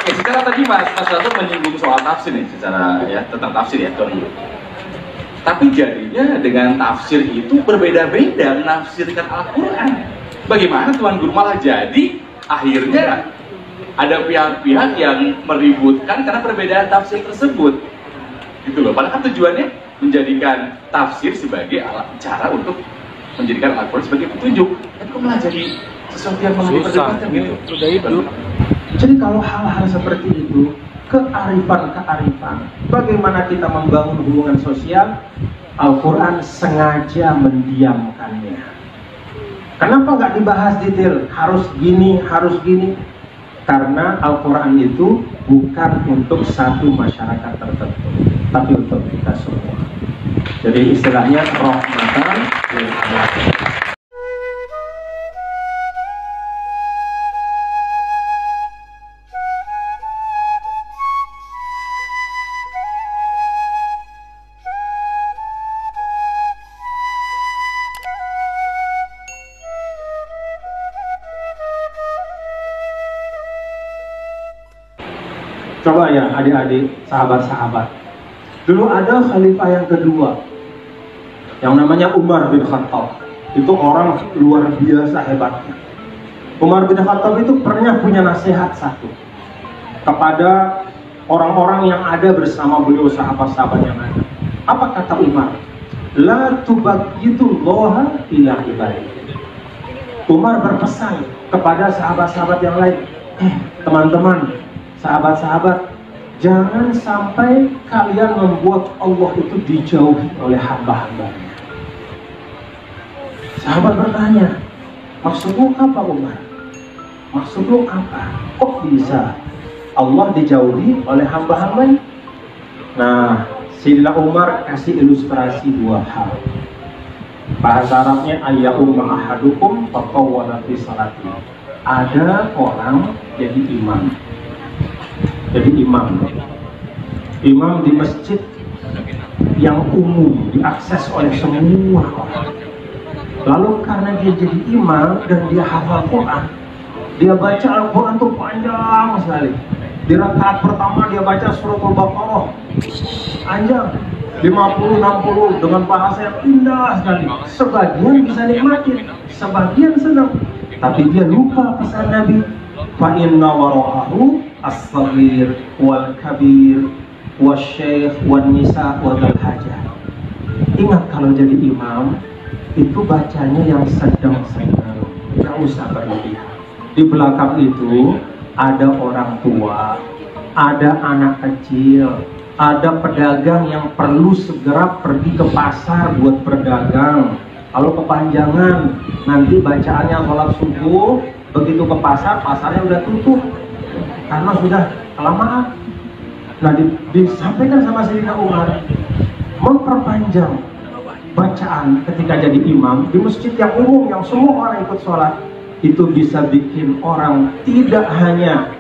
Oke, sekarang tadi Mas Satu menyinggung soal tafsir nih, secara ya tentang tafsir ya, sorry. Tapi jadinya dengan tafsir itu berbeda-beda menafsirkan Al-Quran. Bagaimana Tuan Guru malah jadi akhirnya ada pihak-pihak yang meributkan karena perbedaan tafsir tersebut, gitu loh. Padahal kan tujuannya menjadikan tafsir sebagai alat cara untuk menjadikan Al-Quran sebagai petunjuk. Tapi kok malah jadi sesuatu yang memperdebatkan gitu. Sudah itu. Jadi kalau hal-hal seperti itu, kearifan-kearifan, bagaimana kita membangun hubungan sosial, Al-Quran sengaja mendiamkannya. Kenapa nggak dibahas detail? Harus gini, harus gini. Karena Al-Quran itu bukan untuk satu masyarakat tertentu, tapi untuk kita semua. Jadi istilahnya rahmatan lil alamin. Coba ya adik-adik, sahabat-sahabat. Dulu ada khalifah yang kedua, yang namanya Umar bin Khattab. Itu orang luar biasa hebatnya. Umar bin Khattab itu pernah punya nasihat satu kepada orang-orang yang ada bersama beliau, sahabat-sahabat yang ada. Apa kata Umar? La tubaghitullaha ila ibadihi. Umar berpesan kepada sahabat-sahabat yang lain, teman-teman, sahabat-sahabat, jangan sampai kalian membuat Allah itu dijauhi oleh hamba-hambanya. Sahabat bertanya, maksudmu apa Umar? Maksudmu apa? Kok bisa Allah dijauhi oleh hamba-hambanya? Nah, Sayyidina Umar kasih ilustrasi dua hal. Bahasa Arabnya ayyahumma ahadukum faqawwala fi salati. Ada orang jadi imam. Jadi imam di masjid yang umum, diakses oleh semua orang. Lalu karena dia jadi imam dan dia hafal Quran, dia baca Al-Quran tuh panjang sekali. Di rakaat pertama dia baca surat Al-Baqarah, panjang 50-60 dengan bahasa yang indah sekali. Sebagian bisa nikmatin, sebagian senang, tapi dia lupa pesan Nabi. Fa inna wara'ahu as-saghir wal kabir wasyaikh wan nisa wal hajah. Ingat kalau jadi imam itu bacanya yang sedang-sedang, tidak usah berlebihan. Di belakang itu ada orang tua, ada anak kecil, ada pedagang yang perlu segera pergi ke pasar buat berdagang. Kalau kepanjangan nanti bacaannya sholat subuh, begitu ke pasar, pasarnya udah tutup karena sudah kelamaan. Nah, disampaikan sama Sayyidina Umar memperpanjang bacaan ketika jadi imam di masjid yang umum yang semua orang ikut sholat, itu bisa bikin orang tidak hanya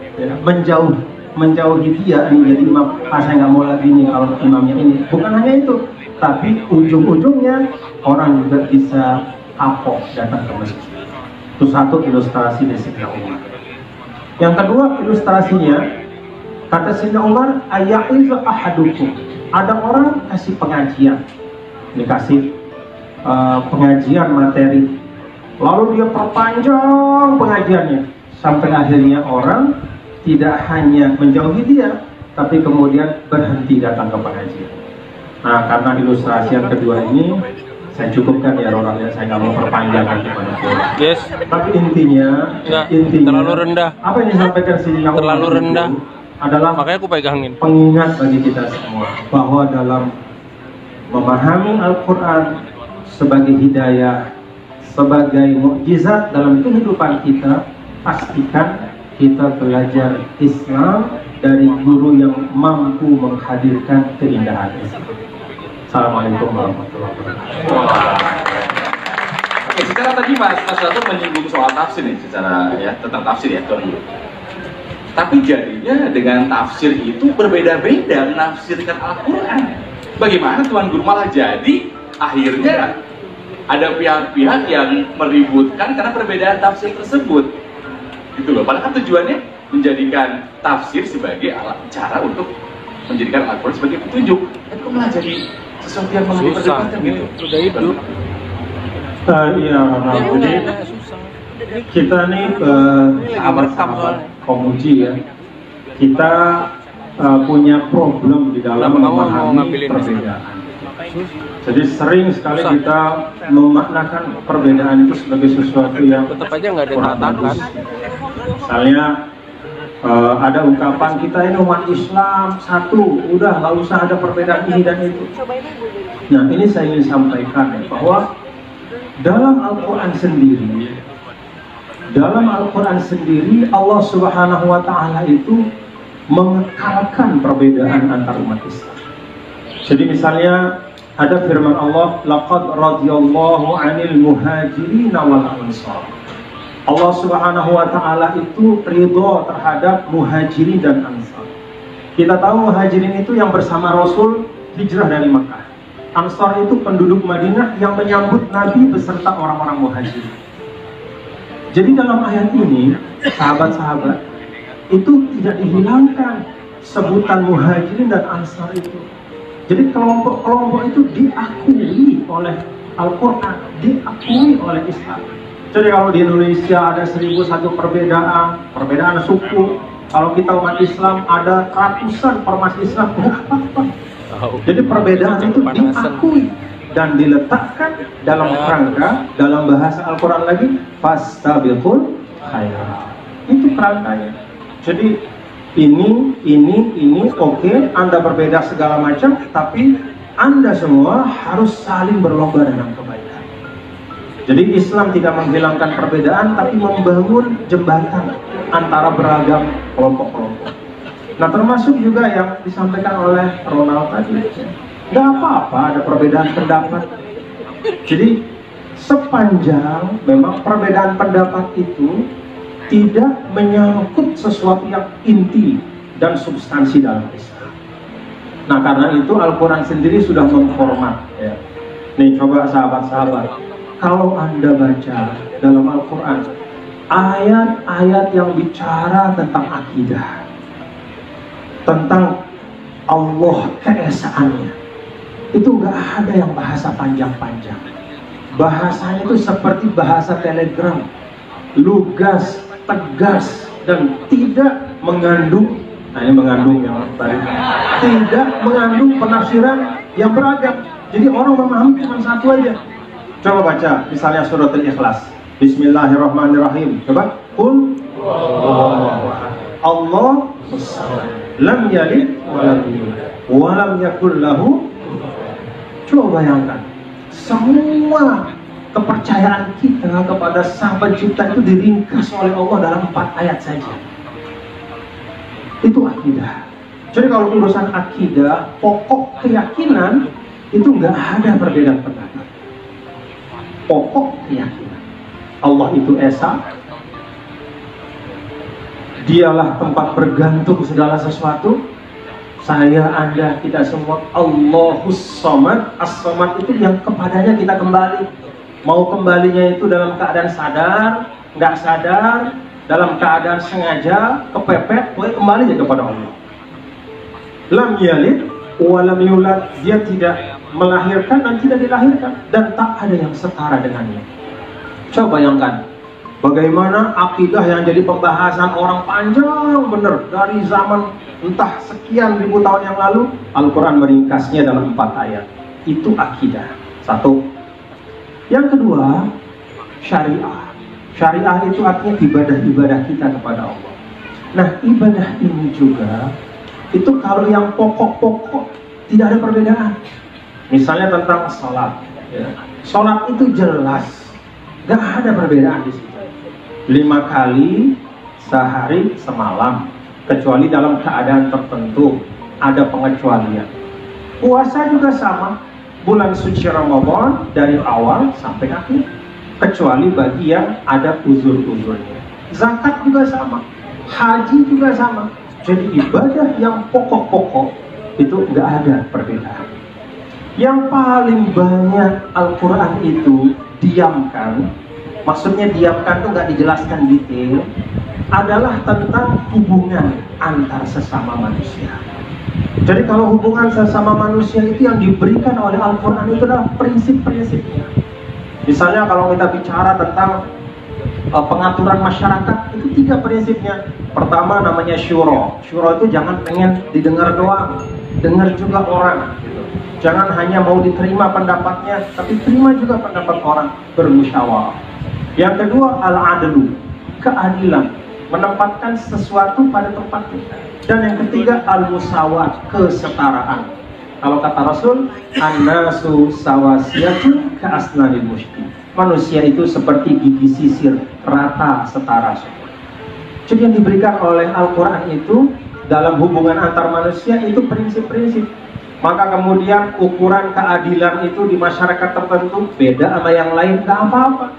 menjauhi dia ini jadi imam, saya nggak mau lagi nih kalau imamnya ini. Bukan hanya itu, tapi ujung-ujungnya orang juga bisa kapok datang ke masjid. Itu satu ilustrasi dari Sayyidina Umar. Yang kedua ilustrasinya, kata Sayyidina Umar, aya'izu ahadukum. Ada orang kasih pengajian, dikasih pengajian materi, lalu dia perpanjang pengajiannya sampai akhirnya orang tidak hanya menjauhi dia, tapi kemudian berhenti datang ke pengajian. Nah, karena ilustrasi yang kedua ini saya cukupkan ya orangnya, saya nggak mau perpanjang kepada orang. Yes. Tapi intinya terlalu rendah. Apa yang disampaikan sini yang terlalu rendah adalah makanya aku pegangin. Pengingat bagi kita semua bahwa dalam memahami Al-Quran sebagai hidayah, sebagai mukjizat dalam kehidupan kita, pastikan kita belajar Islam dari guru yang mampu menghadirkan keindahan Islam. Assalamualaikum warahmatullahi wabarakatuh. Oke, sekarang tadi Mas Satu menyinggung soal tafsir nih, secara ya tentang tafsir ya, sorry. Tapi jadinya dengan tafsir itu berbeda-beda menafsirkan Al-Quran. Bagaimana Tuan Guru malah jadi akhirnya ada pihak-pihak yang meributkan karena perbedaan tafsir tersebut, gitu loh. Padahal kan tujuannya menjadikan tafsir sebagai alat cara untuk menjadikan Al-Quran sebagai petunjuk. Tapi kok malah jadi sesuatu yang malah diperdebatkan gitu. Udah hidup. Iya, jadi kita nih sahabat-sahabat Komuji ya, kita punya problem di dalam memahami perbedaan. Jadi sering sekali kita memaknakan perbedaan itu sebagai sesuatu yang Tetap aja nggak ada kurang tatakan. bagus. Misalnya ada ungkapan kita ini umat Islam satu, udah nggak usah ada perbedaan ini dan itu. Nah ini saya ingin sampaikan ya, bahwa dalam Al-Quran sendiri Allah Subhanahu wa Ta'ala itu mengekalkan perbedaan antar umat Islam. Jadi misalnya ada firman Allah, laqad radiyallahu 'anil muhajirin wal ansar. Allah Subhanahu wa Ta'ala itu ridho terhadap muhajirin dan ansar. Kita tahu muhajirin itu yang bersama Rasul hijrah dari Makkah. Ansar itu penduduk Madinah yang menyambut Nabi beserta orang-orang muhajirin. Jadi dalam ayat ini, sahabat-sahabat, itu tidak dihilangkan sebutan muhajirin dan ansar itu. Jadi kelompok-kelompok itu diakui oleh Al-Quran, diakui oleh Islam. Jadi kalau di Indonesia ada 1001 perbedaan suku. Kalau kita umat Islam ada ratusan ormas Islam. Jadi perbedaan itu diakui dan diletakkan dalam kerangka, dalam bahasa Al-Quran lagi, fastabiqul khairat. Itu kerangkanya. Jadi ini oke, Anda berbeda segala macam, tapi Anda semua harus saling berlomba dalam kebaikan. Jadi Islam tidak menghilangkan perbedaan, tapi membangun jembatan antara beragam kelompok-kelompok. Nah termasuk juga yang disampaikan oleh Ronald tadi, nggak apa-apa ada perbedaan pendapat. Jadi sepanjang memang perbedaan pendapat itu tidak menyangkut sesuatu yang inti dan substansi dalam Islam. Nah karena itu Al-Quran sendiri sudah memformat ya. Nih coba sahabat-sahabat, kalau Anda baca dalam Al-Quran ayat-ayat yang bicara tentang akidah, tentang Allah keesaannya, itu nggak ada yang bahasa panjang-panjang. Bahasanya itu seperti bahasa telegram, lugas, tegas, dan tidak mengandung, nah ini mengandung yang tadi, tidak mengandung penafsiran yang beragam. Jadi orang memahami cuma satu aja. Coba baca misalnya surat Al-Ikhlas, Bismillahirrahmanirrahim. Coba, Qul Allah lam yalid wa lam yulad wa lam yakul lahu. Coba bayangkan, semua kepercayaan kita kepada Sang Pencipta itu diringkas oleh Allah dalam 4 ayat saja. Itu akidah. Jadi kalau urusan akidah, pokok keyakinan itu nggak ada perbedaan pendapat. Pokok keyakinan Allah itu esa, Dialah tempat bergantung segala sesuatu. Saya, Anda, kita semua Allahus Somad. As-Somad itu yang kepadanya kita kembali. Mau kembalinya itu dalam keadaan sadar, nggak sadar, dalam keadaan sengaja, kepepet, boleh kembali aja kepada Allah. Lam yalid wa lam yulad, dia tidak melahirkan dan tidak dilahirkan, dan tak ada yang setara dengannya. Coba bayangkan bagaimana akidah yang jadi pembahasan orang panjang bener dari zaman entah sekian ribu tahun yang lalu, Al-Quran meringkasnya dalam 4 ayat. Itu akidah. Satu. Yang kedua, syariah. Syariah itu artinya ibadah-ibadah kita kepada Allah. Nah, ibadah ini juga itu kalau yang pokok-pokok tidak ada perbedaan. Misalnya tentang sholat ya. Sholat itu jelas, gak ada perbedaan di situ. 5 kali sehari semalam, kecuali dalam keadaan tertentu ada pengecualian. Puasa juga sama, bulan suci Ramadan dari awal sampai akhir, kecuali bagi yang ada uzur-uzurnya. Zakat juga sama, haji juga sama. Jadi ibadah yang pokok-pokok itu nggak ada perbedaan. Yang paling banyak Al-Quran itu diamkan, maksudnya diamkan itu nggak dijelaskan detail, adalah tentang hubungan antar sesama manusia. Jadi kalau hubungan sesama manusia itu yang diberikan oleh Al-Quran itu adalah prinsip-prinsipnya. Misalnya kalau kita bicara tentang pengaturan masyarakat, itu 3 prinsipnya. Pertama namanya syuro. Syuro itu jangan pengen didengar doang, dengar juga orang gitu. Jangan hanya mau diterima pendapatnya, tapi terima juga pendapat orang, bermusyawarah. Yang kedua al-adlu, keadilan, menempatkan sesuatu pada tempatnya. Dan yang ketiga al-musawat, kesetaraan. Kalau kata Rasul, an-nasu sawasiyatun ka'asnanil mushti. Manusia itu seperti gigi sisir, rata, setara. Jadi yang diberikan oleh Al-Quran itu dalam hubungan antar manusia itu prinsip-prinsip. Maka kemudian ukuran keadilan itu di masyarakat tertentu beda sama yang lain, gak apa-apa.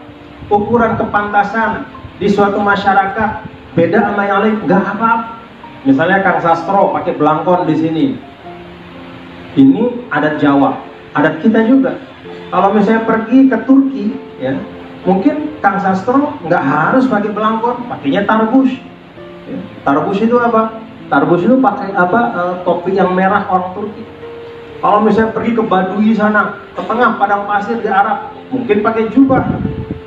Ukuran kepantasan di suatu masyarakat beda sama yang lain, gak apa-apa. Misalnya Kang Sastro pakai belangkon di sini. Ini adat Jawa, adat kita juga. Kalau misalnya pergi ke Turki, ya, mungkin Kang Sastro nggak harus pakai belangkon, pakainya tarbus. Ya, tarbus itu apa? Tarbus itu pakai apa? Topi yang merah orang Turki. Kalau misalnya pergi ke Baduy sana, ke tengah padang pasir di Arab, mungkin pakai jubah.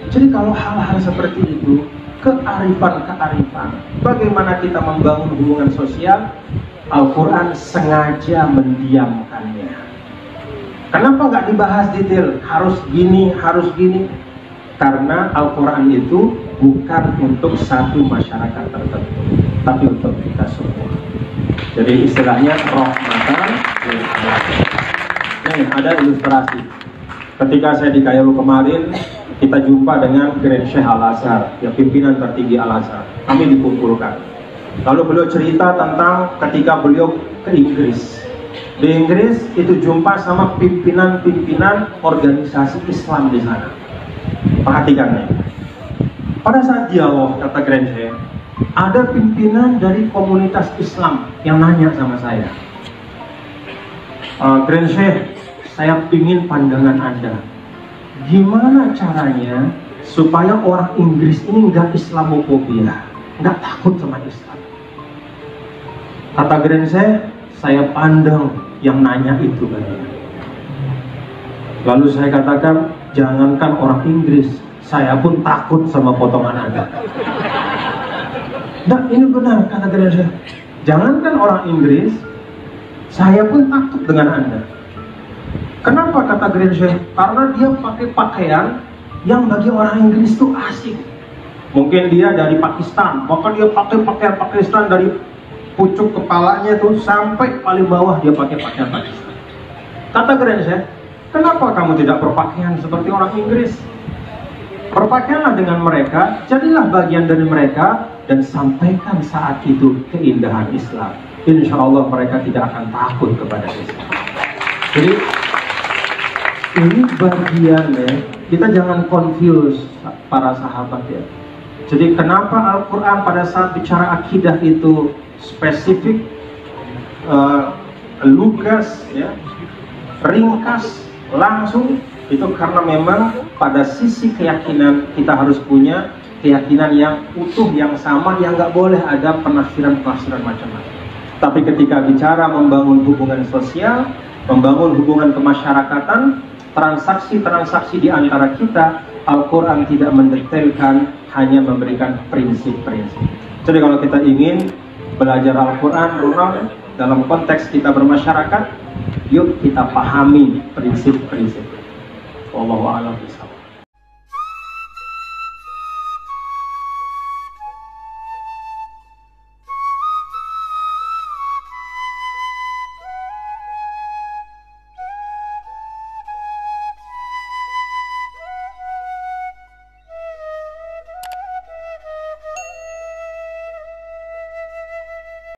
Jadi kalau hal-hal seperti itu, kearifan-kearifan, bagaimana kita membangun hubungan sosial, Al-Quran sengaja mendiamkannya. Kenapa nggak dibahas detail? Harus gini, harus gini. Karena Al-Quran itu bukan untuk satu masyarakat tertentu, tapi untuk kita semua. Jadi istilahnya rahmatan lil alamin. Nih ada ilustrasi. Ketika saya di Kairo kemarin, kita jumpa dengan Grand Sheikh Al-Azhar, ya, pimpinan tertinggi Al-Azhar. Kami dikumpulkan. Lalu beliau cerita tentang ketika beliau ke Inggris. Di Inggris itu jumpa sama pimpinan-pimpinan organisasi Islam di sana. Perhatikan nih. Pada saat dialog, kata Grand Sheikh, ada pimpinan dari komunitas Islam yang nanya sama saya, Grand Sheikh, saya ingin pandangan Anda. Gimana caranya supaya orang Inggris ini nggak Islamofobia, nggak takut sama Islam? Kata Grand Sheikh, saya pandang yang nanya itu katanya. Lalu saya katakan, jangankan orang Inggris, saya pun takut sama potongan Anda. Nah, ini benar kata Grand Sheikh. Jangankan orang Inggris, saya pun takut dengan Anda. Kenapa kata Grand Sheikh? Karena dia pakai pakaian yang bagi orang Inggris itu asik. Mungkin dia dari Pakistan, maka dia pakai pakaian Pakistan dari pucuk kepalanya tuh sampai paling bawah dia pakai pakaian Pakistan. Kata Grand Sheikh, kenapa kamu tidak berpakaian seperti orang Inggris? Berpakaianlah dengan mereka, jadilah bagian dari mereka, dan sampaikan saat itu keindahan Islam. Insya Allah mereka tidak akan takut kepada Islam. Jadi ini bagiannya, kita jangan confuse para sahabat ya. Jadi kenapa Al-Quran pada saat bicara akidah itu spesifik, lugas, ya, ringkas, langsung, itu karena memang pada sisi keyakinan kita harus punya keyakinan yang utuh, yang sama, yang nggak boleh ada penafsiran-penafsiran macam-macam. Tapi ketika bicara membangun hubungan sosial, membangun hubungan kemasyarakatan, transaksi-transaksi di antara kita, Al-Quran tidak mendetailkan, hanya memberikan prinsip-prinsip. Jadi kalau kita ingin belajar Al-Quran dalam konteks kita bermasyarakat, yuk kita pahami prinsip-prinsip. Wallahu a'lam bishawab.